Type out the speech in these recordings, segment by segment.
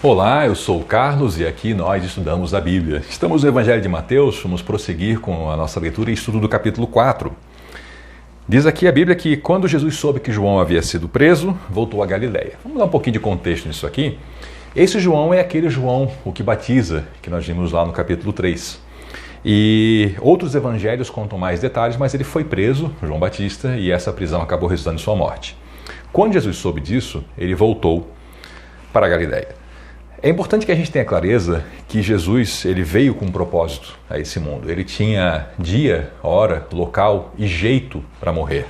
Olá, eu sou o Carlos e aqui nós estudamos a Bíblia. Estamos no Evangelho de Mateus, vamos prosseguir com a nossa leitura e estudo do capítulo 4. Diz aqui a Bíblia que quando Jesus soube que João havia sido preso, voltou a Galiléia. Vamos dar um pouquinho de contexto nisso aqui. Esse João é aquele João, o que batiza, que nós vimos lá no capítulo 3. E outros evangelhos contam mais detalhes, mas ele foi preso, João Batista, e essa prisão acabou resultando em sua morte. Quando Jesus soube disso, ele voltou para a Galiléia. É importante que a gente tenha clareza que Jesus ele veio com um propósito a esse mundo. Ele tinha dia, hora, local e jeito para morrer.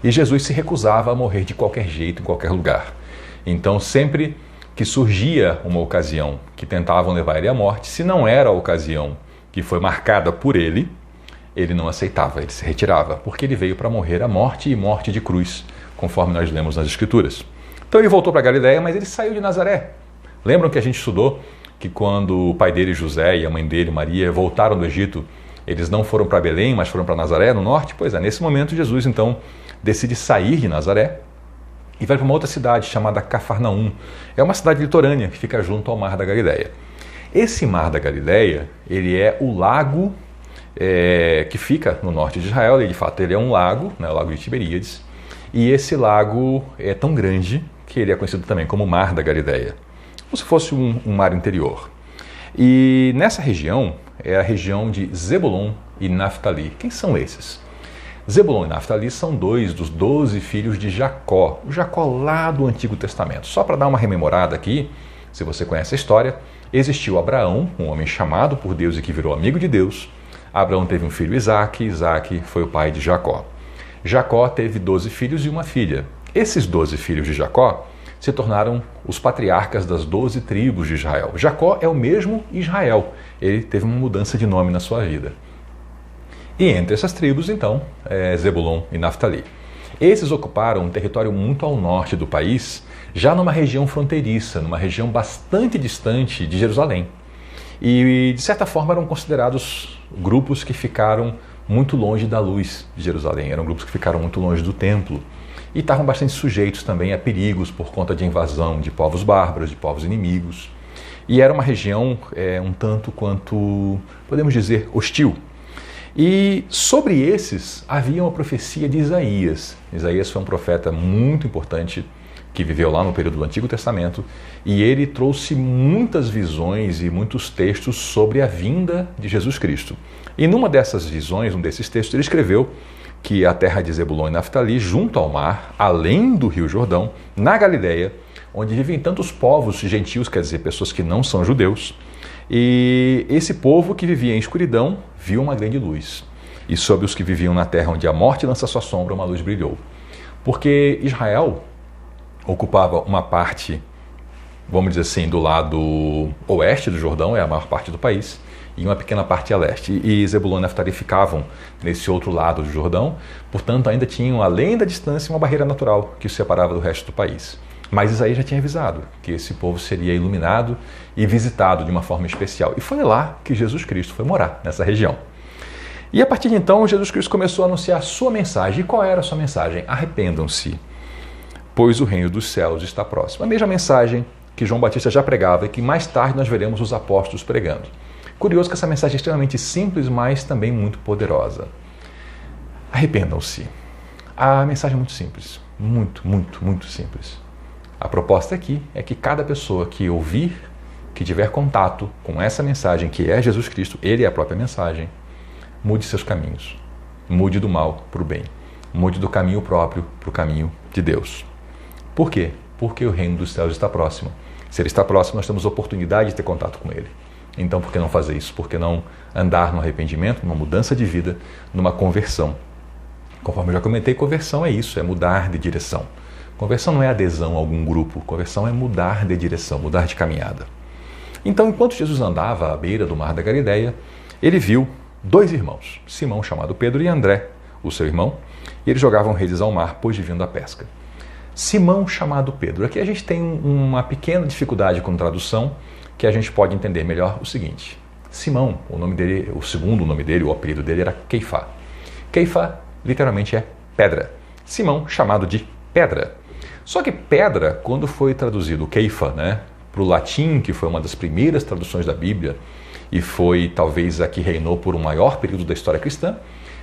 E Jesus se recusava a morrer de qualquer jeito, em qualquer lugar. Então, sempre que surgia uma ocasião que tentavam levar ele à morte, se não era a ocasião que foi marcada por ele, ele não aceitava, ele se retirava, porque ele veio para morrer a morte e morte de cruz, conforme nós lemos nas Escrituras. Então ele voltou para Galiléia, mas ele saiu de Nazaré. Lembram que a gente estudou que quando o pai dele, José, e a mãe dele, Maria, voltaram do Egito, eles não foram para Belém, mas foram para Nazaré, no norte? Pois é, nesse momento Jesus, então, decide sair de Nazaré e vai para uma outra cidade chamada Cafarnaum. É uma cidade litorânea que fica junto ao Mar da Galileia. Esse Mar da Galileia, ele é o lago que fica no norte de Israel, e de fato ele é um lago, né, o Lago de Tiberíades, e esse lago é tão grande que ele é conhecido também como Mar da Galileia, como se fosse um mar interior. E nessa região é a região de Zebulon e Naftali. Quem são esses? Zebulon e Naftali são dois dos 12 filhos de Jacó, o Jacó lá do Antigo Testamento. Só para dar uma rememorada aqui, se você conhece a história, existiu Abraão, um homem chamado por Deus e que virou amigo de Deus. Abraão teve um filho Isaque, Isaque foi o pai de Jacó. Jacó teve 12 filhos e uma filha. Esses 12 filhos de Jacó se tornaram os patriarcas das 12 tribos de Israel. Jacó é o mesmo Israel, ele teve uma mudança de nome na sua vida. E entre essas tribos, então, Zebulon e Naftali. Esses ocuparam um território muito ao norte do país, já numa região fronteiriça, numa região bastante distante de Jerusalém. E, de certa forma, eram considerados grupos que ficaram muito longe da luz de Jerusalém, eram grupos que ficaram muito longe do templo. E estavam bastante sujeitos também a perigos por conta de invasão de povos bárbaros, de povos inimigos. E era uma região um tanto quanto, podemos dizer, hostil. E sobre esses havia uma profecia de Isaías. Isaías foi um profeta muito importante que viveu lá no período do Antigo Testamento, e ele trouxe muitas visões e muitos textos sobre a vinda de Jesus Cristo. E numa dessas visões, um desses textos, ele escreveu que a terra de Zebulon e Naftali, junto ao mar, além do rio Jordão, na Galiléia, onde vivem tantos povos gentios, quer dizer, pessoas que não são judeus, e esse povo que vivia em escuridão viu uma grande luz. E sobre os que viviam na terra onde a morte lança sua sombra, uma luz brilhou. Porque Israel ocupava uma parte, vamos dizer assim, do lado oeste do Jordão, é a maior parte do país, e uma pequena parte a leste. E Zebulon e Naftali ficavam nesse outro lado do Jordão, portanto ainda tinham, além da distância, uma barreira natural que os separava do resto do país. Mas Isaías já tinha avisado que esse povo seria iluminado e visitado de uma forma especial. E foi lá que Jesus Cristo foi morar, nessa região. E a partir de então, Jesus Cristo começou a anunciar a sua mensagem. E qual era a sua mensagem? Arrependam-se, pois o reino dos céus está próximo. A mesma mensagem que João Batista já pregava e que mais tarde nós veremos os apóstolos pregando. Curioso que essa mensagem é extremamente simples, mas também muito poderosa. Arrependam-se. A mensagem é muito simples. Muito, muito, muito simples. A proposta aqui é que cada pessoa que ouvir, que tiver contato com essa mensagem, que é Jesus Cristo, ele é a própria mensagem, mude seus caminhos. Mude do mal para o bem. Mude do caminho próprio para o caminho de Deus. Por quê? Porque o reino dos céus está próximo. Se ele está próximo, nós temos oportunidade de ter contato com ele. Então, por que não fazer isso? Por que não andar no arrependimento, numa mudança de vida, numa conversão? Conforme eu já comentei, conversão é isso, é mudar de direção. Conversão não é adesão a algum grupo, conversão é mudar de direção, mudar de caminhada. Então, enquanto Jesus andava à beira do Mar da Galileia, ele viu dois irmãos, Simão, chamado Pedro, e André, o seu irmão, e eles jogavam redes ao mar, pois viviam da pesca. Simão, chamado Pedro. Aqui a gente tem uma pequena dificuldade com tradução, que a gente pode entender melhor o seguinte. Simão, o nome dele, o segundo nome dele, o apelido dele era Queifá. Queifá literalmente é pedra. Simão, chamado de pedra. Só que pedra, quando foi traduzido Queifa, para o latim, que foi uma das primeiras traduções da Bíblia e foi talvez a que reinou por um maior período da história cristã,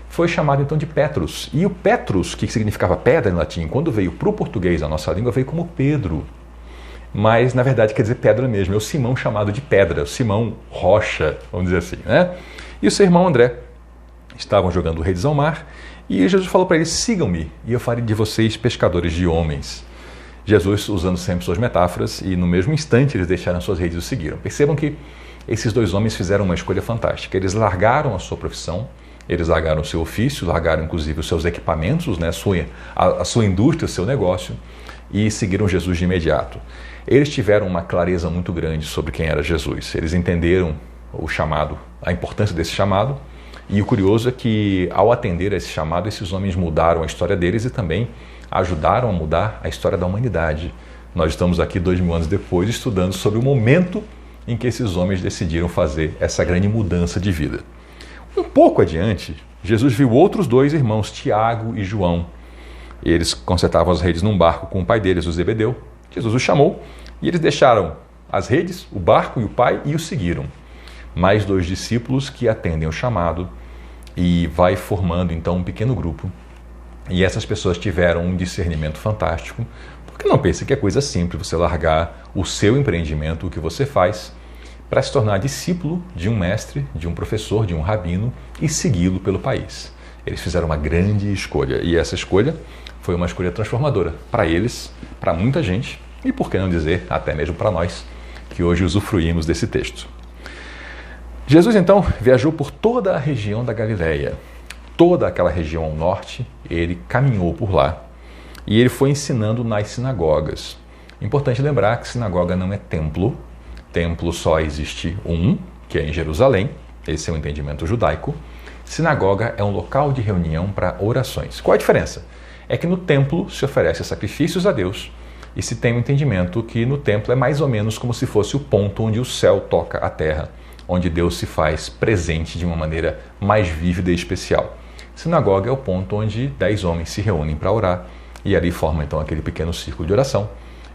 foi chamado então de Petrus. E o Petrus, que significava pedra em latim, quando veio para o português, a nossa língua, veio como Pedro. Mas na verdade quer dizer pedra mesmo, é o Simão chamado de pedra, o Simão Rocha, vamos dizer assim, né? E o seu irmão André estavam jogando redes ao mar e Jesus falou para eles: sigam-me e eu farei de vocês pescadores de homens. Jesus usando sempre suas metáforas e no mesmo instante eles deixaram suas redes e o seguiram. Percebam que esses dois homens fizeram uma escolha fantástica. Eles largaram a sua profissão, eles largaram o seu ofício, largaram inclusive os seus equipamentos, né, a sua indústria, o seu negócio, e seguiram Jesus de imediato. Eles tiveram uma clareza muito grande sobre quem era Jesus. Eles entenderam o chamado, a importância desse chamado, e o curioso é que ao atender a esse chamado, esses homens mudaram a história deles e também ajudaram a mudar a história da humanidade. Nós estamos aqui 2000 anos depois estudando sobre o momento em que esses homens decidiram fazer essa grande mudança de vida. Um pouco adiante, Jesus viu outros dois irmãos, Tiago e João. Eles consertavam as redes num barco com o pai deles, o Zebedeu. Jesus os chamou e eles deixaram as redes, o barco e o pai e o seguiram. Mais dois discípulos que atendem o chamado e vai formando então um pequeno grupo. E essas pessoas tiveram um discernimento fantástico, porque não pense que é coisa simples você largar o seu empreendimento, o que você faz, para se tornar discípulo de um mestre, de um professor, de um rabino e segui-lo pelo país. Eles fizeram uma grande escolha e essa escolha foi uma escolha transformadora para eles, para muita gente e, por que não dizer, até mesmo para nós, que hoje usufruímos desse texto. Jesus então viajou por toda a região da Galileia, toda aquela região ao norte, ele caminhou por lá e ele foi ensinando nas sinagogas. Importante lembrar que sinagoga não é templo, templo só existe um, que é em Jerusalém, esse é o entendimento judaico. Sinagoga é um local de reunião para orações. Qual a diferença? É que no templo se oferece sacrifícios a Deus e se tem o entendimento que no templo é mais ou menos como se fosse o ponto onde o céu toca a terra, onde Deus se faz presente de uma maneira mais vívida e especial. Sinagoga é o ponto onde 10 homens se reúnem para orar e ali formam então aquele pequeno círculo de oração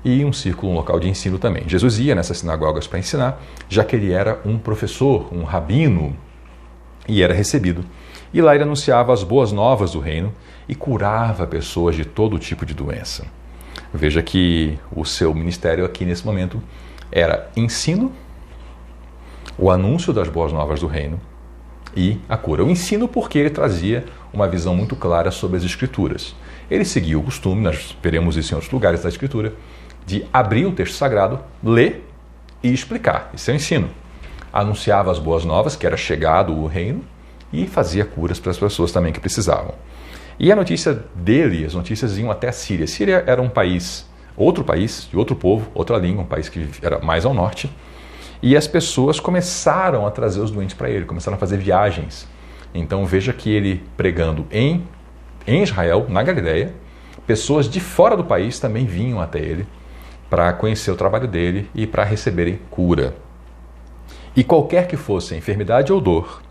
e um círculo, um local de ensino também. Jesus ia nessas sinagogas para ensinar, já que ele era um professor, um rabino, e era recebido. E lá ele anunciava as boas novas do reino e curava pessoas de todo tipo de doença. Veja que o seu ministério aqui nesse momento era ensino, o anúncio das boas novas do reino e a cura. O ensino porque ele trazia uma visão muito clara sobre as Escrituras. Ele seguia o costume, nós veremos isso em outros lugares da Escritura, de abrir o texto sagrado, ler e explicar. Isso é o ensino. Anunciava as boas novas, que era chegado o reino, e fazia curas para as pessoas também que precisavam. E a notícia dele, as notícias iam até a Síria. A Síria era um país, de outro povo, outra língua, um país que era mais ao norte. E as pessoas começaram a trazer os doentes para ele, começaram a fazer viagens. Então veja que ele pregando em Israel, na Galileia, pessoas de fora do país também vinham até ele para conhecer o trabalho dele e para receberem cura. E qualquer que fosse a enfermidade ou dor,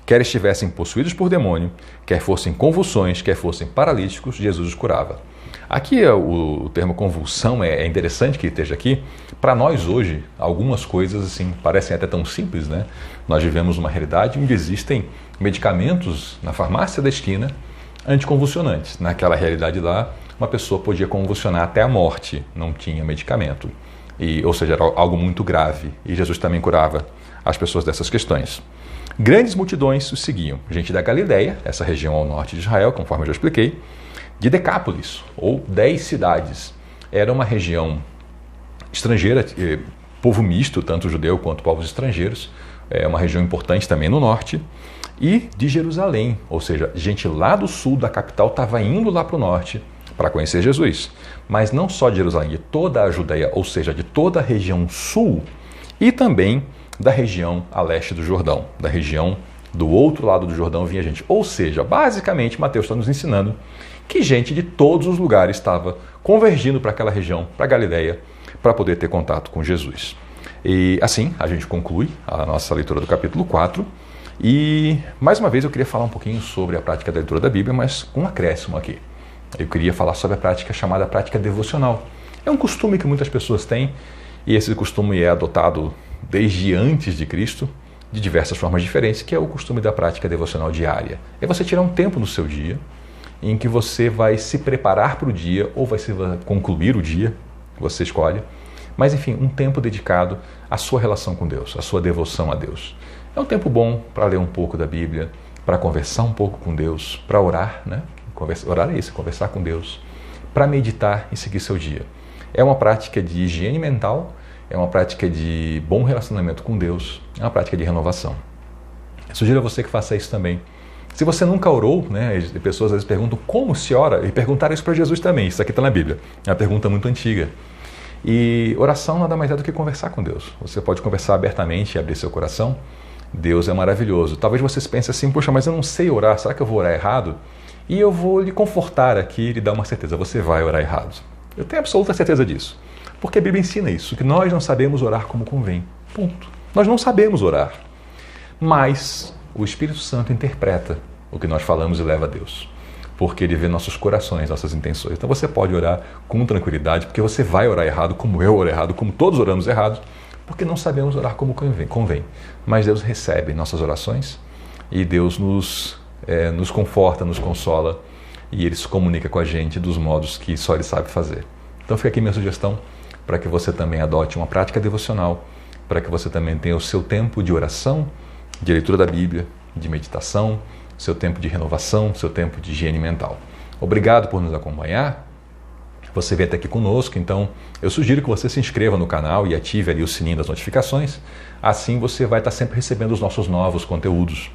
quer estivessem possuídos por demônio, quer fossem convulsões, quer fossem paralíticos, Jesus os curava. Aqui o termo convulsão é interessante que esteja aqui. Para nós hoje, algumas coisas assim parecem até tão simples, né? Nós vivemos uma realidade onde existem medicamentos na farmácia da esquina anticonvulsionantes. Naquela realidade lá, uma pessoa podia convulsionar até a morte, não tinha medicamento. Ou seja, era algo muito grave. E Jesus também curava as pessoas dessas questões. Grandes multidões o seguiam. Gente da Galileia, essa região ao norte de Israel, conforme eu já expliquei, de Decápolis, ou 10 cidades. Era uma região estrangeira, povo misto, tanto judeu quanto povos estrangeiros. É uma região importante também no norte. E de Jerusalém, ou seja, gente lá do sul da capital estava indo lá para o norte para conhecer Jesus. Mas não só de Jerusalém, de toda a Judeia, ou seja, de toda a região sul e também da região a leste do Jordão, da região do outro lado do Jordão vinha gente. Ou seja, basicamente, Mateus está nos ensinando que gente de todos os lugares estava convergindo para aquela região, para a Galileia, para poder ter contato com Jesus. E assim, a gente conclui a nossa leitura do capítulo 4. E, mais uma vez, eu queria falar um pouquinho sobre a prática da leitura da Bíblia, mas com um acréscimo aqui. Eu queria falar sobre a prática chamada prática devocional. É um costume que muitas pessoas têm E esse costume é adotado desde antes de Cristo, de diversas formas diferentes, que é o costume da prática devocional diária. É você tirar um tempo no seu dia, em que você vai se preparar para o dia, ou vai concluir o dia, você escolhe, mas enfim, um tempo dedicado à sua relação com Deus, à sua devoção a Deus. É um tempo bom para ler um pouco da Bíblia, para conversar um pouco com Deus, para orar, né? Orar é isso, conversar com Deus, para meditar e seguir seu dia. É uma prática de higiene mental, é uma prática de bom relacionamento com Deus, é uma prática de renovação. Eu sugiro a você que faça isso também. Se você nunca orou, né, pessoas às vezes perguntam como se ora, e perguntaram isso para Jesus também, isso aqui está na Bíblia, é uma pergunta muito antiga. E oração nada mais é do que conversar com Deus. Você pode conversar abertamente e abrir seu coração. Deus é maravilhoso. Talvez você pense assim, poxa, mas eu não sei orar, será que eu vou orar errado? E eu vou lhe confortar aqui e lhe dar uma certeza, você vai orar errado. Eu tenho absoluta certeza disso. Porque a Bíblia ensina isso, que nós não sabemos orar como convém. Ponto. Nós não sabemos orar. Mas o Espírito Santo interpreta o que nós falamos e leva a Deus. Porque Ele vê nossos corações, nossas intenções. Então você pode orar com tranquilidade, porque você vai orar errado, como eu oro errado, como todos oramos errado, porque não sabemos orar como convém. Mas Deus recebe nossas orações e Deus nos conforta, nos consola e Ele se comunica com a gente dos modos que só Ele sabe fazer. Então fica aqui minha sugestão para que você também adote uma prática devocional, para que você também tenha o seu tempo de oração, de leitura da Bíblia, de meditação, seu tempo de renovação, seu tempo de higiene mental. Obrigado por nos acompanhar. Você veio até aqui conosco, então eu sugiro que você se inscreva no canal e ative ali o sininho das notificações. Assim você vai estar sempre recebendo os nossos novos conteúdos.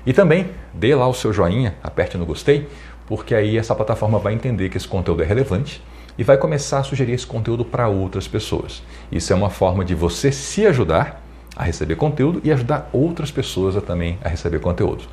E também dê lá o seu joinha, aperte no gostei, porque aí essa plataforma vai entender que esse conteúdo é relevante e vai começar a sugerir esse conteúdo para outras pessoas. Isso é uma forma de você se ajudar a receber conteúdo e ajudar outras pessoas também a receber conteúdo.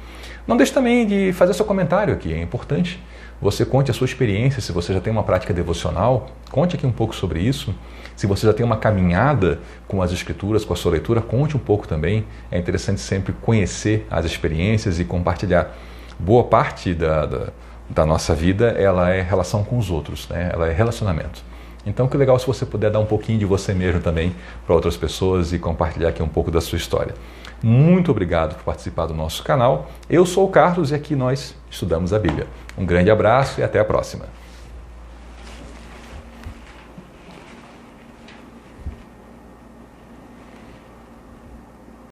Não deixe também de fazer seu comentário aqui, é importante. Você conte a sua experiência, se você já tem uma prática devocional, conte aqui um pouco sobre isso. Se você já tem uma caminhada com as Escrituras, com a sua leitura, conte um pouco também. É interessante sempre conhecer as experiências e compartilhar. Boa parte da nossa vida, ela é relação com os outros, né? Ela é relacionamento. Então, que legal se você puder dar um pouquinho de você mesmo também para outras pessoas e compartilhar aqui um pouco da sua história. Muito obrigado por participar do nosso canal. Eu sou o Carlos e aqui nós estudamos a Bíblia. Um grande abraço e até a próxima.